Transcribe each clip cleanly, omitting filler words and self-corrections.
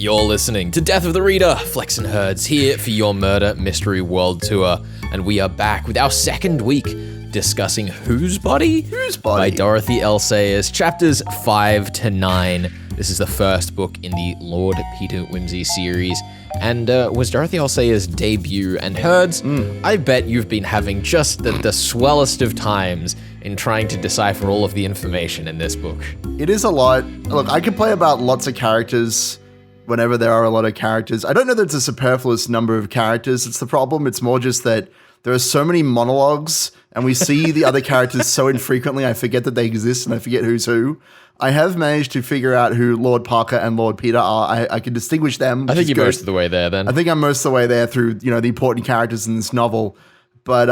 You're listening to Death of the Reader, Flex and Herds here for your Murder Mystery World Tour, and we are back with our second week discussing Whose Body? Whose Body? By Dorothy L. Sayers, chapters 5 to 9. This is the first book in the Lord Peter Wimsey series, and was Dorothy L. Sayers' debut. And Herds, I bet you've been having just the swellest of times in trying to decipher all of the information in this book. It is a lot. Look, I complain about lots of characters whenever there are a lot of characters. I don't know that it's a superfluous number of characters. It's the problem. It's more just that there are so many monologues and we see the other characters so infrequently, I forget that they exist and I forget who's who. I have managed to figure out who Lord Parker and Lord Peter are. I can distinguish them. I think you're most of the way there then. I think I'm most of the way there through, the important characters in this novel. But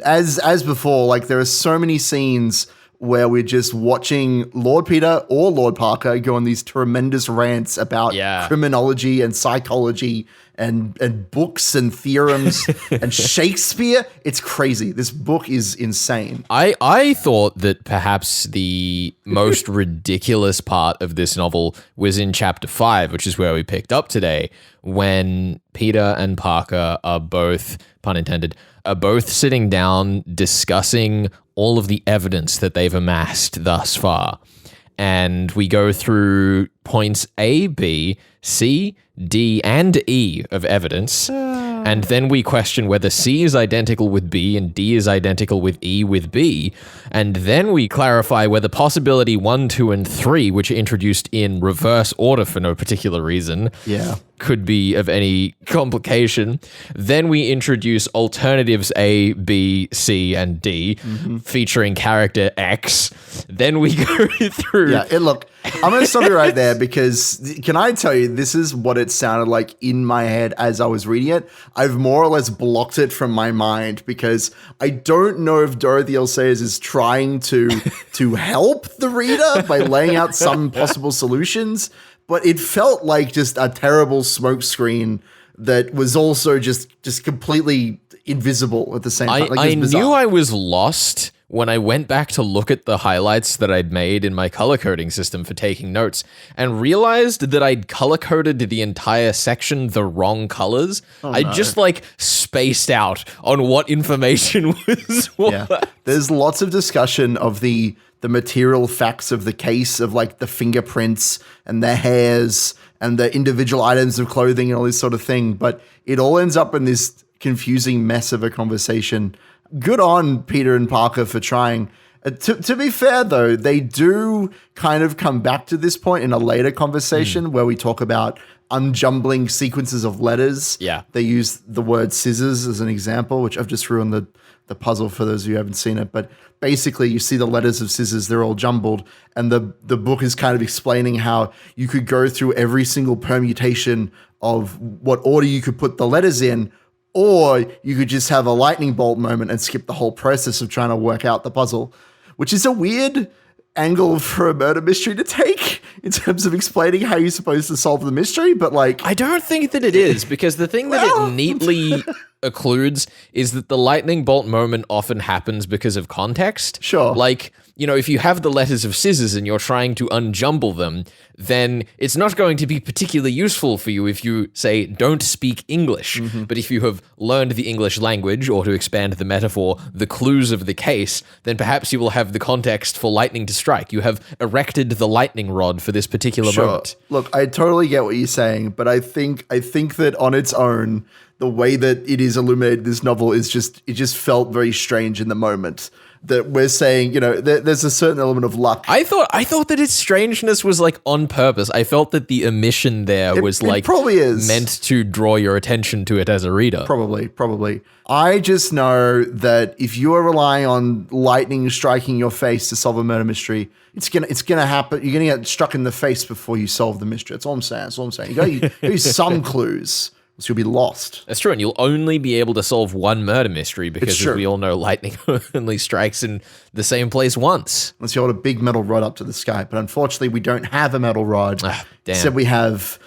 as before, like there are so many scenes where we're just watching Lord Peter or Lord Parker go on these tremendous rants about criminology and psychology and books and theorems and Shakespeare. It's crazy. This book is insane. I thought that perhaps the most ridiculous part of this novel was in chapter 5, which is where we picked up today, when Peter and Parker are both, pun intended, are both sitting down discussing all of the evidence that they've amassed thus far. And we go through points A, B, C, D, and E of evidence. And then we question whether C is identical with B and D is identical with E with B. And then we clarify whether possibility 1, 2, and 3, which are introduced in reverse order for no particular reason, could be of any complication. Then we introduce alternatives A, B, C, and D, featuring character X. Then we go through... Look, I'm going to stop you right there because can I tell you, this is what it sounded like in my head as I was reading it. I've more or less blocked it from my mind because I don't know if Dorothy L. Sayers is trying to help the reader by laying out some possible solutions, but it felt like just a terrible smokescreen that was also just completely invisible at the same time. I knew I was lost when I went back to look at the highlights that I'd made in my color coding system for taking notes and realized that I'd color coded the entire section the wrong colors. I just spaced out on what information was what. Yeah. There's lots of discussion of the material facts of the case, of like the fingerprints and the hairs and the individual items of clothing and all this sort of thing. But it all ends up in this confusing mess of a conversation. Good on Peter and Parker for trying. To be fair, though, they do kind of come back to this point in a later conversation where we talk about unjumbling sequences of letters. Yeah. They use the word scissors as an example, which I've just ruined the puzzle for those of you who haven't seen it. But basically, you see the letters of scissors, they're all jumbled. And the book is kind of explaining how you could go through every single permutation of what order you could put the letters in, or you could just have a lightning bolt moment and skip the whole process of trying to work out the puzzle, which is a weird angle for a murder mystery to take in terms of explaining how you're supposed to solve the mystery. But I don't think that it is, because the thing that it neatly occludes is that the lightning bolt moment often happens because of context. Sure. If you have the letters of scissors and you're trying to unjumble them, then it's not going to be particularly useful for you if you say, don't speak English. But if you have learned the English language, or to expand the metaphor, the clues of the case, then perhaps you will have the context for lightning to strike. You have erected the lightning rod for this particular moment. Look, I totally get what you're saying, but I think that on its own, the way that it is illuminated in this novel it just felt very strange in the moment. That we're saying, there's a certain element of luck. I thought that its strangeness was on purpose. I felt that the omission there was probably is meant to draw your attention to it as a reader. Probably. I just know that if you are relying on lightning striking your face to solve a murder mystery, it's gonna happen. You're gonna get struck in the face before you solve the mystery. That's all I'm saying. You gotta use some clues. So you'll be lost. That's true, and you'll only be able to solve one murder mystery because, as we all know, lightning only strikes in the same place once. Unless you hold a big metal rod up to the sky. But unfortunately, we don't have a metal rod. Damn. Instead, we have...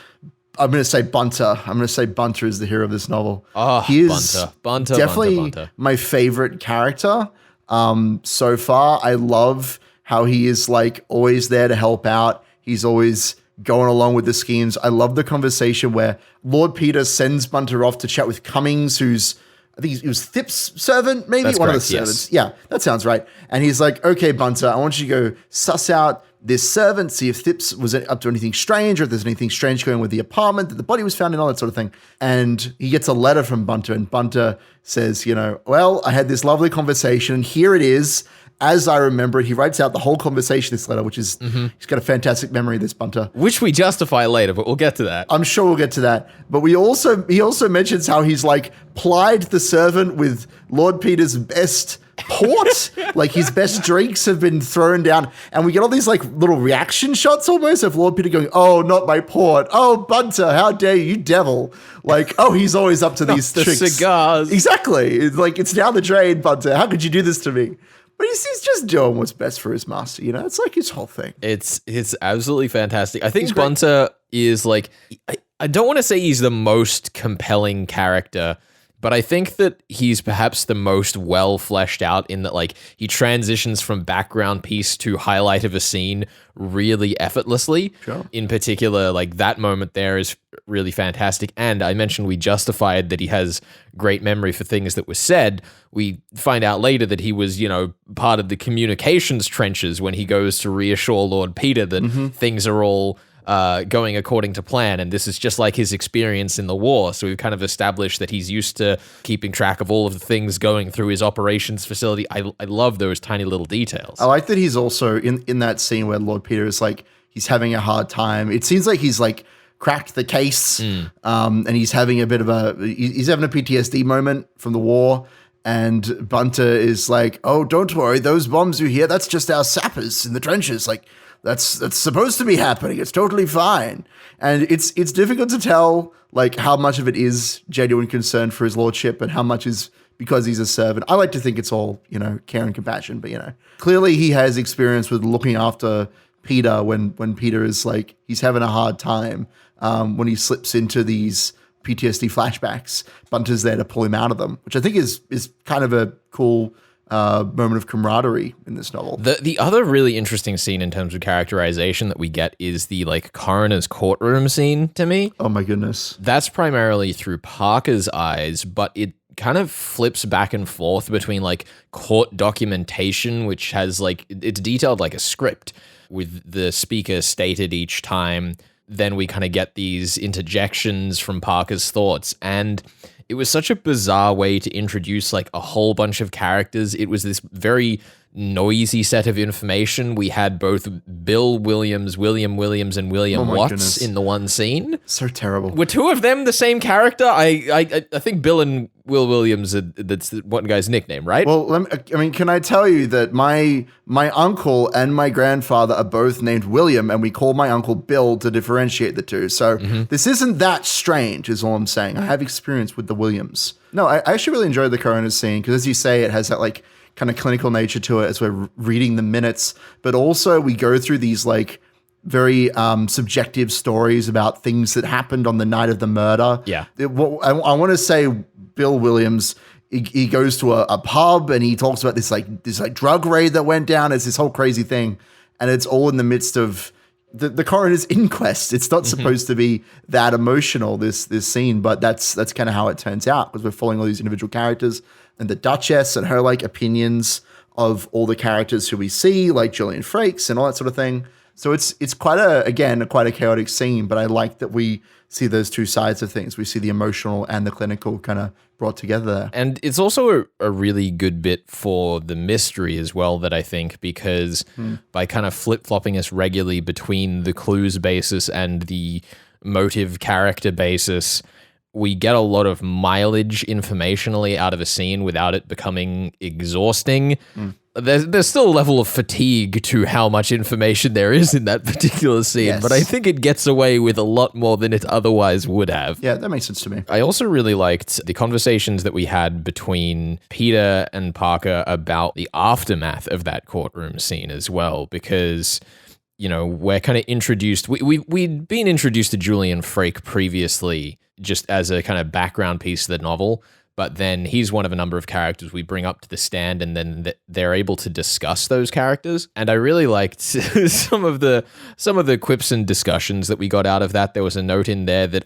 I'm going to say Bunter. I'm going to say Bunter is the hero of this novel. Oh, he is Bunter. Definitely my favorite character so far. I love how he is always there to help out. He's always going along with the schemes. I love the conversation where Lord Peter sends Bunter off to chat with Cummings, who's, I think he was Thip's servant, maybe? That's one correct, of the servants. yes. Yeah, that sounds right. And he's like, okay, Bunter, I want you to go suss out this servant, see if Thip's was up to anything strange or if there's anything strange going with the apartment that the body was found in, all that sort of thing. And he gets a letter from Bunter, and Bunter says, well, I had this lovely conversation, and here it is. As I remember it, he writes out the whole conversation, this letter, which is, he's got a fantastic memory, this Bunter. Which we justify later, but we'll get to that. I'm sure we'll get to that. But he also mentions how he's like plied the servant with Lord Peter's best port. Like his best drinks have been thrown down. And we get all these like little reaction shots almost of Lord Peter going, oh, not my port. Oh, Bunter, how dare you, devil. Like, oh, he's always up to these the tricks. cigars. Exactly. It's like, it's down the drain, Bunter. How could you do this to me? But he's just doing what's best for his master, It's like his whole thing. It's absolutely fantastic. I think Bunter is like, I don't want to say he's the most compelling character, but I think that he's perhaps the most well fleshed out in that, like, he transitions from background piece to highlight of a scene really effortlessly. Sure. In particular, like that moment there is really fantastic. And I mentioned we justified that he has great memory for things that were said. We find out later that he was, part of the communications trenches when he goes to reassure Lord Peter that things are all going according to plan, and this is just like his experience in the war. So we've kind of established that he's used to keeping track of all of the things going through his operations facility. I love those tiny little details. I like that he's also in that scene where Lord Peter is like, he's having a hard time. It seems like he's like cracked the case, and he's having a bit of he's having a PTSD moment from the war. And Bunter is like, oh, don't worry, those bombs you hear, that's just our sappers in the trenches. Like, that's supposed to be happening. It's totally fine. And it's difficult to tell like how much of it is genuine concern for his lordship and how much is because he's a servant. I like to think it's all, care and compassion, but clearly he has experience with looking after Peter when Peter is like, he's having a hard time, when he slips into these PTSD flashbacks. Bunter's there to pull him out of them, which I think is kind of a cool moment of camaraderie in this novel. The other really interesting scene in terms of characterization that we get is the like coroner's courtroom scene to me. Oh my goodness. That's primarily through Parker's eyes, but it kind of flips back and forth between like court documentation, which has like, it's detailed like a script with the speaker stated each time. Then we kind of get these interjections from Parker's thoughts, and it was such a bizarre way to introduce like a whole bunch of characters. It was this very noisy set of information. We had both Bill Williams, William Williams, and William Watts in the one scene. So terrible. Were two of them the same character? I think Bill and Will Williams, that's one guy's nickname, right? Well, can I tell you that my uncle and my grandfather are both named William, and we call my uncle Bill to differentiate the two. So this isn't that strange, is all I'm saying. I have experience with the Williams. No, I actually really enjoyed the coroner's scene because, as you say, it has that like kind of clinical nature to it as we're reading the minutes, but also we go through these like very subjective stories about things that happened on the night of the murder. Yeah. I want to say Bill Williams, he goes to a pub and he talks about this drug raid that went down. It's this whole crazy thing. And it's all in the midst of the coroner's inquest. It's not supposed to be that emotional, this scene, but that's kind of how it turns out because we're following all these individual characters and the Duchess and her like opinions of all the characters who we see, like Julian Frakes and all that sort of thing. So it's quite a chaotic scene, but I like that we see those two sides of things. We see the emotional and the clinical kind of brought together there. And it's also a really good bit for the mystery as well, that I think, because by kind of flip-flopping us regularly between the clues basis and the motive character basis, we get a lot of mileage informationally out of a scene without it becoming exhausting. There's still a level of fatigue to how much information there is in that particular scene, but I think it gets away with a lot more than it otherwise would have. Yeah, that makes sense to me. I also really liked the conversations that we had between Peter and Parker about the aftermath of that courtroom scene as well, because we're kind of introduced. We'd been introduced to Julian Frake previously, just as a kind of background piece of the novel. but then he's one of a number of characters we bring up to the stand, and then they're able to discuss those characters. And I really liked some of the quips and discussions that we got out of that. There was a note in there that,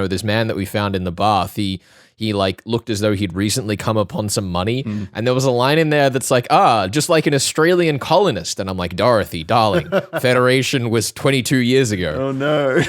this man that we found in the bath, he like looked as though he'd recently come upon some money. And there was a line in there that's like, just like an Australian colonist. And I'm like, Dorothy, darling, Federation was 22 years ago. Oh no.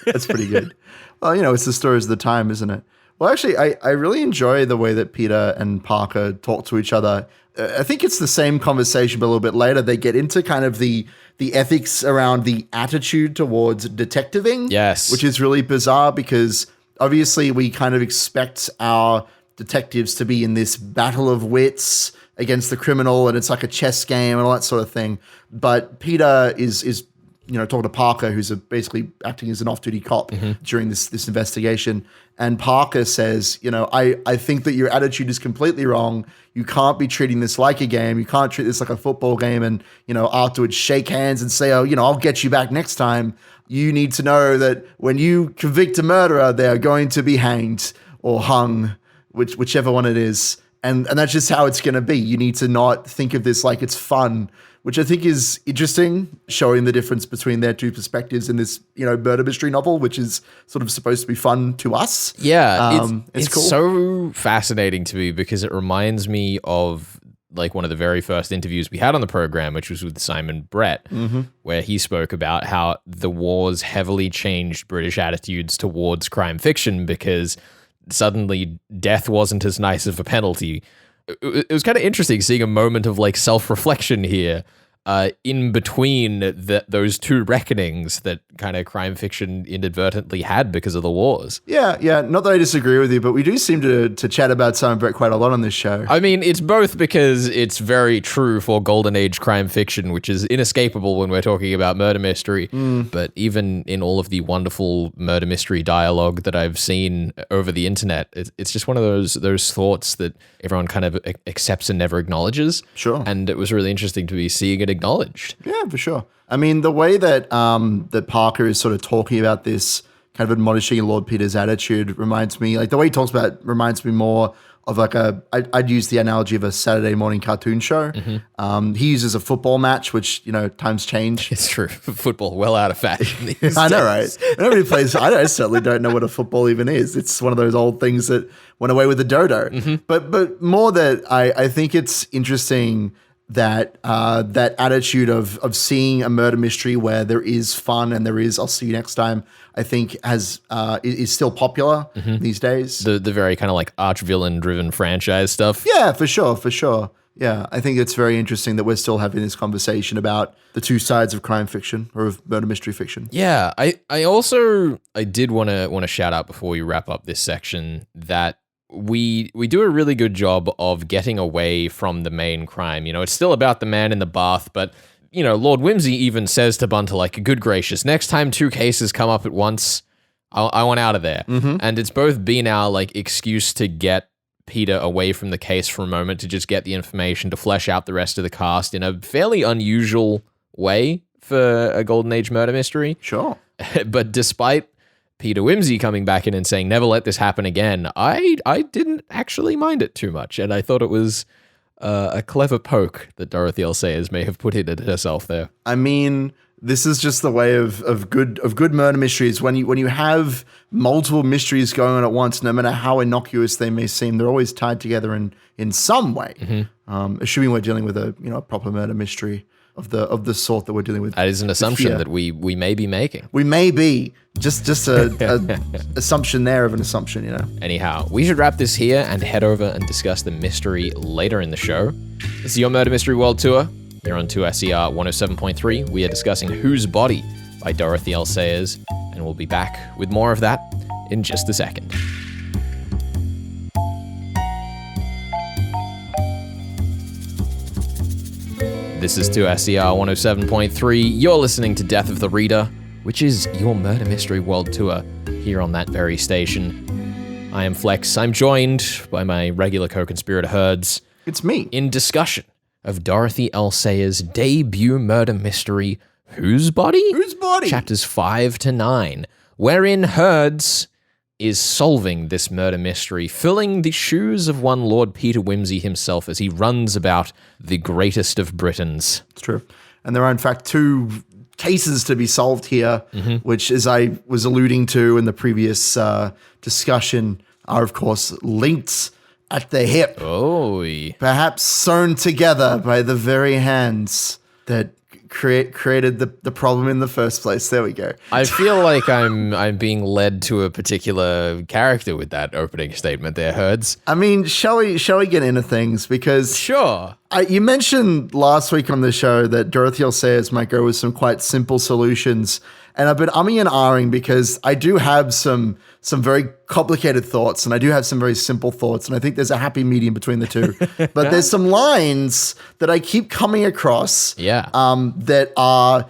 That's pretty good. Well, it's the stories of the time, isn't it? Well, actually, I really enjoy the way that Peter and Parker talk to each other. I think it's the same conversation, but a little bit later, they get into kind of the ethics around the attitude towards detectiving. Yes. Which is really bizarre because obviously we kind of expect our detectives to be in this battle of wits against the criminal, and it's like a chess game and all that sort of thing. But Peter is talking to Parker, who's basically acting as an off-duty cop during this investigation. And Parker says, I think that your attitude is completely wrong. You can't be treating this like a game. You can't treat this like a football game and, afterwards shake hands and say, I'll get you back next time. You need to know that when you convict a murderer, they're going to be hanged or hung, whichever one it is. And that's just how it's going to be. You need to not think of this like it's fun, which I think is interesting, showing the difference between their two perspectives in this, murder mystery novel, which is sort of supposed to be fun to us. Yeah, it's cool. So fascinating to me because it reminds me of like one of the very first interviews we had on the program, which was with Simon Brett, where he spoke about how the wars heavily changed British attitudes towards crime fiction because suddenly death wasn't as nice of a penalty. It was kind of interesting seeing a moment of like self-reflection here in between those two reckonings that kind of crime fiction inadvertently had because of the wars. Yeah. Not that I disagree with you, but we do seem to chat about Simon Brett quite a lot on this show. I mean, it's both because it's very true for golden age crime fiction, which is inescapable when we're talking about murder mystery. But even in all of the wonderful murder mystery dialogue that I've seen over the internet, it's just one of those thoughts that everyone kind of accepts and never acknowledges. Sure. And it was really interesting to be seeing it acknowledged. Yeah, for sure. I mean, the way that that Parker is sort of talking about this, kind of admonishing Lord Peter's attitude, reminds me, like the way he talks about it reminds me more of like I'd use the analogy of a Saturday morning cartoon show. He uses a football match, which, times change. It's true. Football, well out of fashion these I know, days. right? Nobody plays. I certainly don't know what a football even is. It's one of those old things that went away with the dodo. But more that I think it's interesting that that attitude of seeing a murder mystery where there is fun and there is I'll see you next time, I think is still popular these days. The very kind of like arch villain driven franchise stuff. Yeah, for sure. Yeah, I think it's very interesting that we're still having this conversation about the two sides of crime fiction or of murder mystery fiction. Yeah, I also did want to shout out before we wrap up this section that we do a really good job of getting away from the main crime. It's still about the man in the bath, but Lord Wimsey even says to Bunter, like, good gracious, next time two cases come up at once, I want out of there. And it's both been our like excuse to get Peter away from the case for a moment to just get the information to flesh out the rest of the cast in a fairly unusual way for a Golden Age murder mystery. Sure. But despite Peter Wimsey coming back in and saying, never let this happen again, I didn't actually mind it too much. And I thought it was a clever poke that Dorothy L. Sayers may have put in it herself there. I mean, this is just the way of good murder mysteries. When you have multiple mysteries going on at once, no matter how innocuous they may seem, they're always tied together in some way. Assuming we're dealing with a proper murder mystery of the sort that we're dealing with. That is an assumption that we may be making. We may be just a assumption there of an assumption, Anyhow, we should wrap this here and head over and discuss the mystery later in the show. This is your Murder Mystery World Tour. Here on 2SER 107.3, we are discussing Whose Body by Dorothy L. Sayers, and we'll be back with more of that in just a second. This is 2SER 107.3. You're listening to Death of the Reader, which is your Murder Mystery World Tour here on that very station. I am Flex. I'm joined by my regular co-conspirator Herds. It's me. In discussion of Dorothy L. Sayers' debut murder mystery, Whose Body? Whose Body? Chapters 5 to 9, wherein Herds is solving this murder mystery, filling the shoes of one Lord Peter Wimsey himself as he runs about the greatest of Britons. It's true. And there are, in fact, two cases to be solved here, which, as I was alluding to in the previous discussion, are, of course, linked at the hip. Oh. Perhaps sewn together by the very hands that created the problem in the first place. There we go. I feel like I'm being led to a particular character with that opening statement there, Herds. I mean, shall we get into things? Because Sure. you mentioned last week on the show that Dorothy L says might go with some quite simple solutions. And I've been umming and ahhing because I do have some very complicated thoughts and I do have some very simple thoughts. And I think there's a happy medium between the two. But there's some lines that I keep coming across that are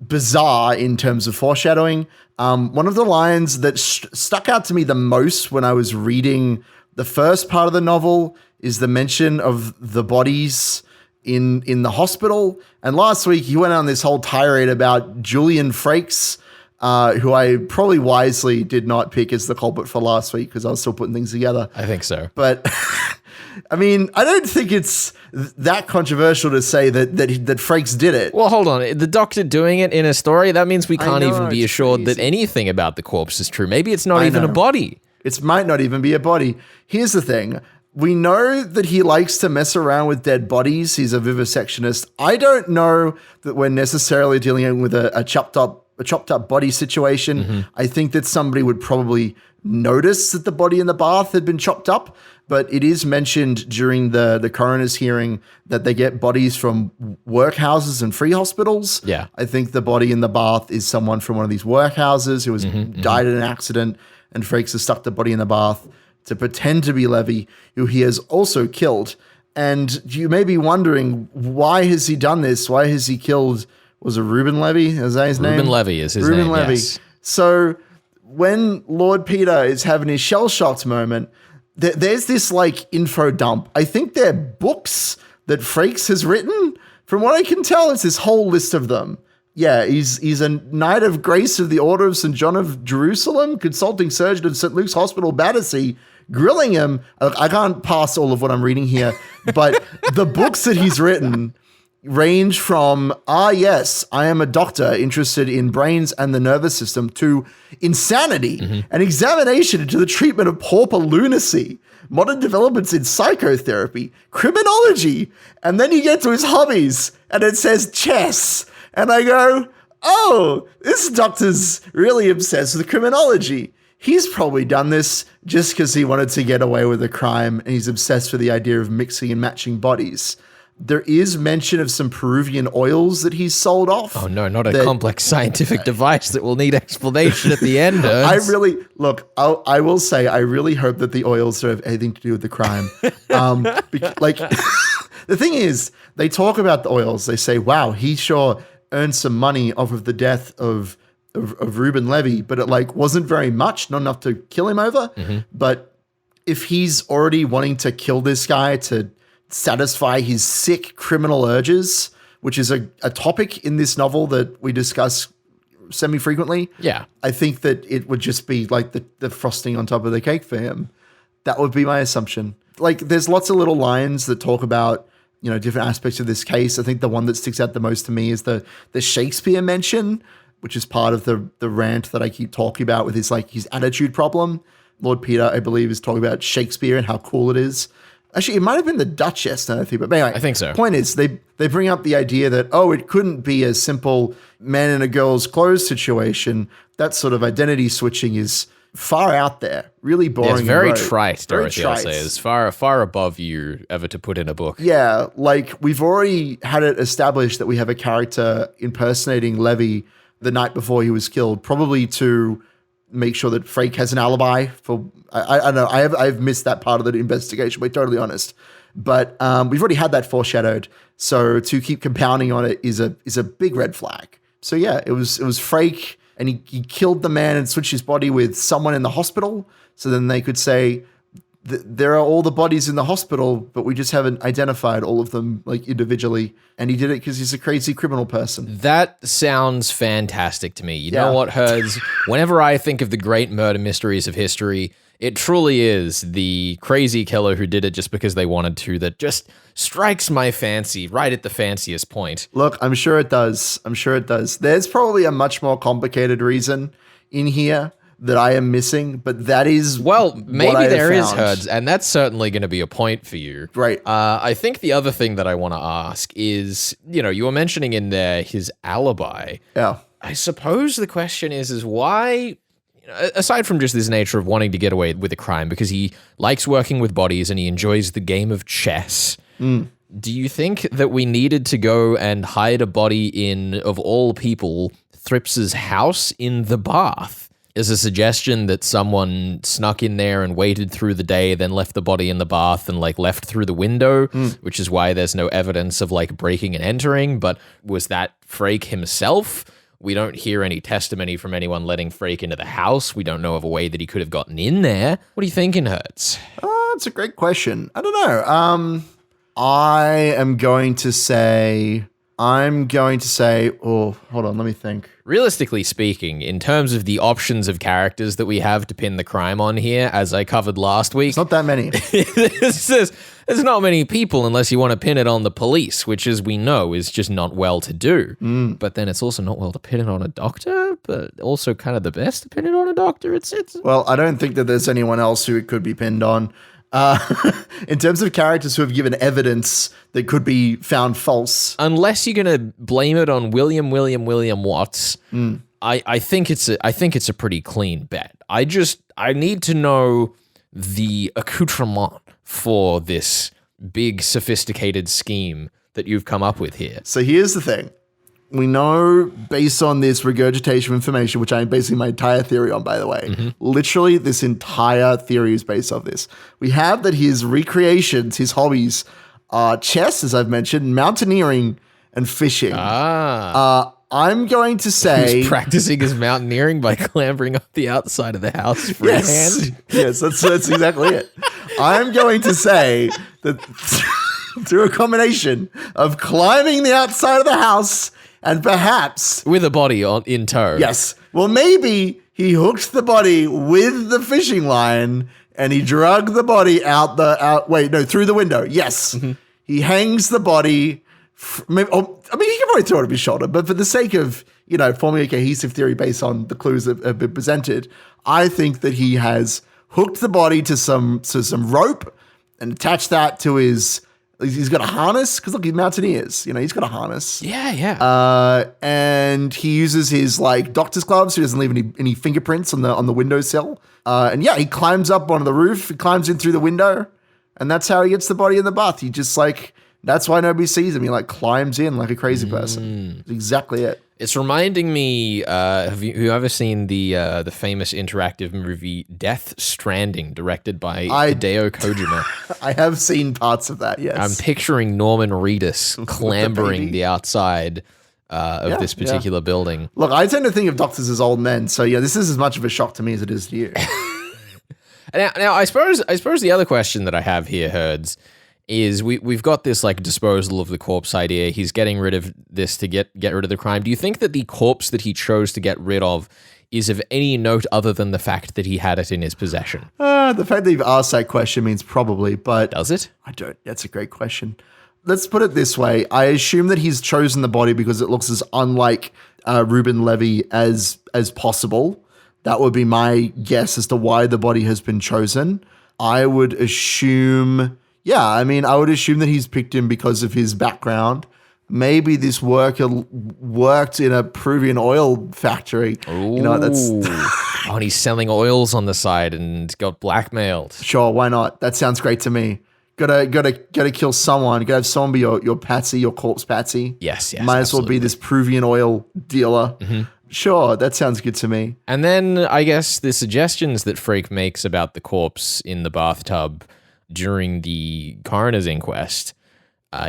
bizarre in terms of foreshadowing. One of the lines that stuck out to me the most when I was reading the first part of the novel is the mention of the bodies in the hospital. And last week he went on this whole tirade about Julian Frakes, who I probably wisely did not pick as the culprit for last week because I was still putting things together. I think so. But I mean, I don't think it's that controversial to say that Frakes did it. Well, hold on. The Doctor doing it in a story, that means we can't even be assured crazy that anything about the corpse is true. Maybe it's not even a body. It might not even be a body. Here's the thing. We know that he likes to mess around with dead bodies. He's a vivisectionist. I don't know that we're necessarily dealing with a chopped up body situation. I think that somebody would probably notice that the body in the bath had been chopped up, but it is mentioned during the coroner's hearing that they get bodies from workhouses and free hospitals. Yeah. I think the body in the bath is someone from one of these workhouses who has died in an accident, and Frakes has stuck the body in the bath to pretend to be Levy, who he has also killed. And you may be wondering, why has he done this? Why has he killed, was it Reuben Levy? Is that his name? Reuben Levy is his name, Reuben Levy. yes. So when Lord Peter is having his shell-shocked moment, there's this like info dump. I think they're books that Frakes has written. From what I can tell, it's this whole list of them. Yeah, he's a Knight of Grace of the Order of St. John of Jerusalem, consulting surgeon at St. Luke's Hospital, Battersea, grilling him. I can't pass all of what I'm reading here, but the books that he's written range from, yes, I am a doctor interested in brains and the nervous system, to Insanity, an examination into the treatment of pauper lunacy, modern developments in psychotherapy, criminology, and then you get to his hobbies, and it says chess. And I go, oh, this doctor's really obsessed with criminology. He's probably done this just because he wanted to get away with a crime, and he's obsessed with the idea of mixing and matching bodies. There is mention of some Peruvian oils that he's sold off. Oh, no, not a complex scientific device that will need explanation at the end. I will say, I really hope that the oils don't have anything to do with the crime. The thing is, they talk about the oils. They say, wow, he sure earned some money off of the death of Reuben Levy, but it wasn't very much, not enough to kill him over. But if he's already wanting to kill this guy to satisfy his sick criminal urges, which is a topic in this novel that we discuss semi-frequently, I think that it would just be like the frosting on top of the cake for him. That would be my assumption. There's lots of little lines that talk about different aspects of this case. I think the one that sticks out the most to me is the Shakespeare mention, which is part of the rant that I keep talking about with his attitude problem. Lord Peter, I believe, is talking about Shakespeare and how cool it is. Actually, it might have been the Duchess, I think, but anyway, I think so. Point is, they bring up the idea that, it couldn't be a simple man in a girl's clothes situation. That sort of identity switching is far out there, really boring. Yeah, it's very trite, Dorothy, I'll say. It's far above you ever to put in a book. Yeah, we've already had it established that we have a character impersonating Levy the night before he was killed, probably to make sure that Frake has an alibi for, I don't know, I've missed that part of the investigation, to be totally honest. But we've already had that foreshadowed. So to keep compounding on it is a big red flag. So yeah, it was Frake, and he killed the man and switched his body with someone in the hospital. So then they could say there are all the bodies in the hospital, but we just haven't identified all of them like individually. And he did it because he's a crazy criminal person. That sounds fantastic to me. You know what, Herds? Whenever I think of the great murder mysteries of history, it truly is the crazy killer who did it just because they wanted to that just strikes my fancy right at the fanciest point. Look, I'm sure it does. There's probably a much more complicated reason in here that I am missing, but that is maybe there is, Herds, and that's certainly going to be a point for you. Right. I think the other thing that I want to ask is, you were mentioning in there his alibi. Yeah. I suppose the question is why, aside from just this nature of wanting to get away with a crime, because he likes working with bodies and he enjoys the game of chess, do you think that we needed to go and hide a body in, of all people, Thrips's house in the bath? Is a suggestion that someone snuck in there and waited through the day, then left the body in the bath and left through the window, which is why there's no evidence of breaking and entering. But was that Frake himself? We don't hear any testimony from anyone letting Frake into the house. We don't know of a way that he could have gotten in there. What are you thinking, Hertz? It's a great question. I don't know. I am going to say, oh, hold on, let me think. Realistically speaking, in terms of the options of characters that we have to pin the crime on here, as I covered last week. It's not that many. There's not many people unless you want to pin it on the police, which, as we know, is just not well to do. But then it's also not well to pin it on a doctor, but also kind of the best to pin it on a doctor. It's Well, I don't think that there's anyone else who it could be pinned on. In terms of characters who have given evidence that could be found false. Unless you're going to blame it on William Watts, I think it's a pretty clean bet. I need to know the accoutrement for this big sophisticated scheme that you've come up with here. So here's the thing. We know, based on this regurgitation of information, which I basically my entire theory on, by the way, literally this entire theory is based off this. We have that his recreations, his hobbies are chess, as I've mentioned, mountaineering, and fishing. I'm going to say... He's practicing his mountaineering by clambering up the outside of the house freehand. Yes, that's exactly it. I'm going to say that through a combination of climbing the outside of the house and perhaps... with a body in tow. Yes. Well, maybe he hooked the body with the fishing line and he drug the body through the window. Yes. He hangs the body... he can probably throw it over his shoulder, but for the sake of, forming a cohesive theory based on the clues that have been presented, I think that he has hooked the body to some rope and attached that to his... He's got a harness, because look, he's mountaineers. He's got a harness. Yeah. And he uses his doctor's gloves, so he doesn't leave any fingerprints on the windowsill. He climbs up onto the roof. He climbs in through the window, and that's how he gets the body in the bath. He just that's why nobody sees him. He climbs in like a crazy person. That's exactly it. It's reminding me, have you ever seen the famous interactive movie Death Stranding, directed by Hideo Kojima? I have seen parts of that, yes. I'm picturing Norman Reedus clambering the outside of this particular building. Look, I tend to think of doctors as old men, so this is as much of a shock to me as it is to you. Now, I suppose the other question that I have here, Herds, is we've got this disposal of the corpse idea. He's getting rid of this to get rid of the crime. Do you think that the corpse that he chose to get rid of is of any note other than the fact that he had it in his possession? The fact that you've asked that question means probably, but... Does it? I don't. That's a great question. Let's put it this way. I assume that he's chosen the body because it looks as unlike Reuben Levy as possible. That would be my guess as to why the body has been chosen. I would assume... I would assume that he's picked him because of his background. Maybe this worker worked in a Peruvian oil factory. Ooh. And he's selling oils on the side and got blackmailed. Sure, why not? That sounds great to me. Gotta kill someone. Gotta have someone be your patsy, your corpse patsy. Yes. Might as well be this Peruvian oil dealer. Sure, that sounds good to me. And then I guess the suggestions that Frake makes about the corpse in the bathtub during the coroner's inquest,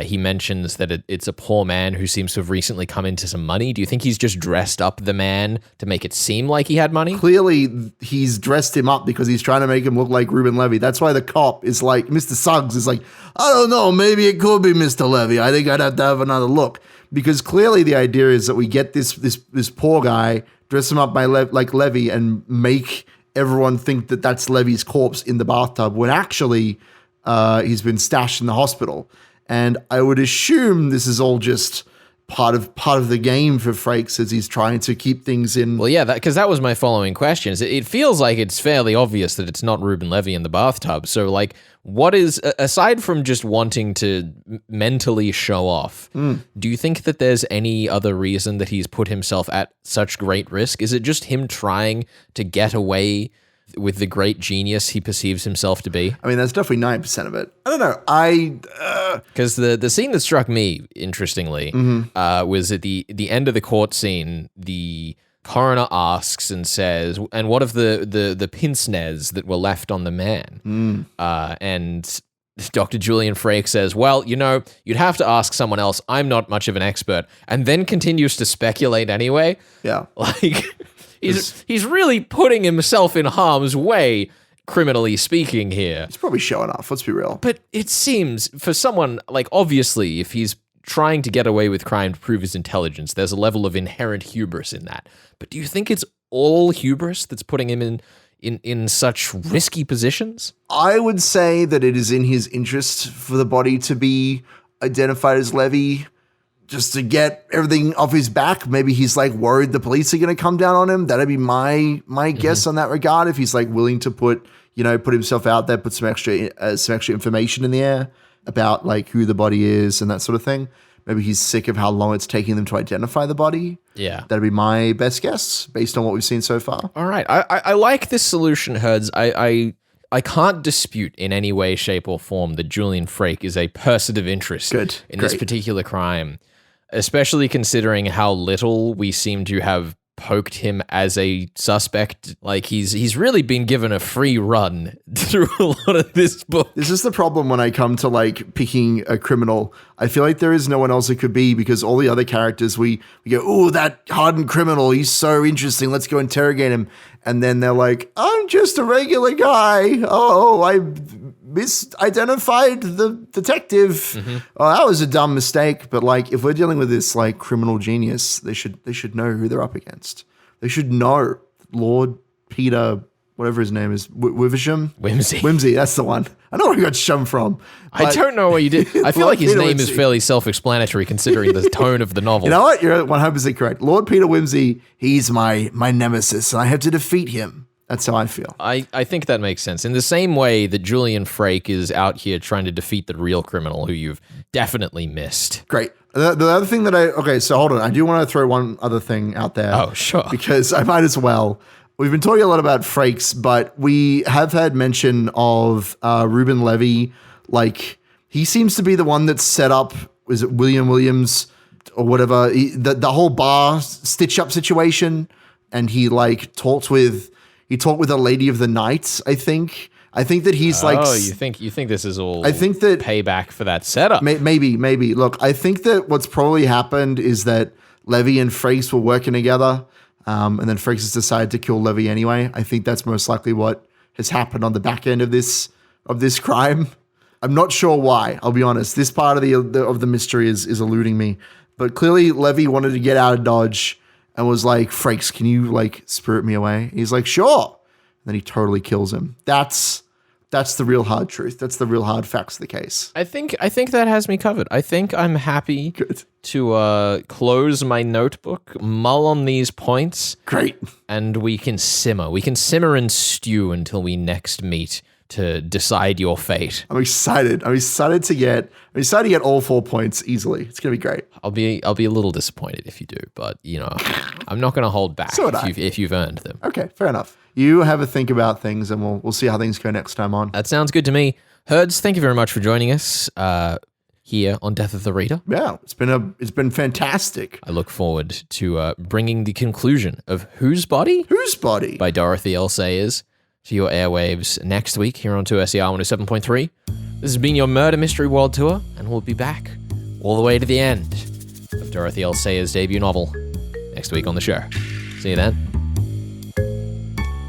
He mentions that it's a poor man who seems to have recently come into some money. Do you think he's just dressed up the man to make it seem like he had money? Clearly, he's dressed him up because he's trying to make him look like Reuben Levy. That's why the cop is like, Mr. Suggs is like, I don't know, maybe it could be Mr. Levy. I think I'd have to have another look. Because clearly the idea is that we get this poor guy, dress him up like Levy, and make everyone think that that's Levy's corpse in the bathtub when actually he's been stashed in the hospital. And I would assume this is all just part of the game for Frakes as he's trying to keep things in. Well, yeah, because that was my following question. It feels like it's fairly obvious that it's not Reuben Levy in the bathtub. So, like, what is, aside from just wanting to mentally show off, do you think that there's any other reason that he's put himself at such great risk? Is it just him trying to get away with the great genius he perceives himself to be? I mean, that's definitely 9% of it. I don't know. Because the scene that struck me, interestingly, was at the end of the court scene, the coroner asks and says, and what of the pince-nez that were left on the man? And Dr. Julian Frakes says, well, you'd have to ask someone else. I'm not much of an expert. And then continues to speculate anyway. Yeah. Like... He's really putting himself in harm's way, criminally speaking here. He's probably showing off, let's be real. But it seems, for someone, like, obviously, if he's trying to get away with crime to prove his intelligence, there's a level of inherent hubris in that. But do you think it's all hubris that's putting him in such risky positions? I would say that it is in his interest for the body to be identified as Levy, just to get everything off his back. Maybe he's like worried the police are going to come down on him. That'd be my guess on that regard. If he's like willing to put himself out there, put some extra information in the air about like who the body is and that sort of thing. Maybe he's sick of how long it's taking them to identify the body. Yeah. That'd be my best guess based on what we've seen so far. All right. I like this solution, Herds. I can't dispute in any way, shape, or form that Julian Frake is a person of interest in this particular crime. Especially considering how little we seem to have poked him as a suspect. Like, he's really been given a free run through a lot of this book. This is the problem when I come to, like, picking a criminal. I feel like there is no one else it could be because all the other characters, we go, oh, that hardened criminal, he's so interesting, let's go interrogate him. And then they're like, I'm just a regular guy. Oh, I misidentified the detective. Oh, that was a dumb mistake. But like, if we're dealing with this like criminal genius, they should know who they're up against. They should know Lord Peter, whatever his name is, Wimsey. That's the one. I know where he got shum from. I don't know what you did. I feel like his name is fairly self-explanatory considering the tone of the novel. You know what? You're 100% correct. Lord Peter Wimsey, he's my nemesis, and I have to defeat him. That's how I feel. I think that makes sense. In the same way that Julian Frake is out here trying to defeat the real criminal who you've definitely missed. Great. The other thing so hold on. I do want to throw one other thing out there. Oh, sure. Because I might as well. We've been talking a lot about Frakes, but we have had mention of Reuben Levy. Like, he seems to be the one that set up, is it William Williams or whatever, the whole bar stitch-up situation, and he like talked with a lady of the night, I think. I think that he's like... Oh, you think this is all payback for that setup? Maybe. Look, I think that what's probably happened is that Levy and Frakes were working together, and then Frakes has decided to kill Levy anyway. I think that's most likely what has happened on the back end of this crime. I'm not sure why, I'll be honest. This part of the mystery is eluding me. But clearly Levy wanted to get out of Dodge and was like, Frakes, can you like spirit me away? He's like, sure. And then he totally kills him. That's the real hard truth. That's the real hard facts of the case. I think that has me covered. I think I'm happy to close my notebook, mull on these points. Great. And we can simmer. We can simmer and stew until we next meet to decide your fate. I'm excited. I'm excited to get all 4 points easily. It's gonna be great. I'll be a little disappointed if you do, but I'm not gonna hold back if you've earned them. Okay, fair enough. You have a think about things, and we'll see how things go next time on. That sounds good to me. Herds, thank you very much for joining us here on Death of the Reader. Yeah, it's been fantastic. I look forward to bringing the conclusion of Whose Body by Dorothy L. Sayers to your airwaves next week here on 2SER 107.3. This has been your Murder Mystery World Tour, and we'll be back all the way to the end of Dorothy L. Sayers' debut novel next week on the show. See you then.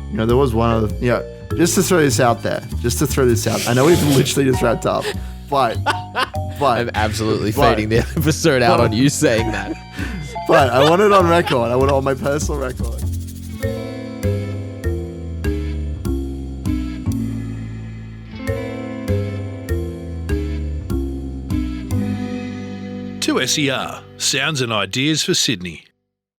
You know, there was one other, just to throw this out there, I know we've literally just wrapped up, but I'm absolutely fading the episode out on you saying that. But I want it on record. I want it on my personal record. To SER, Sounds and Ideas for Sydney.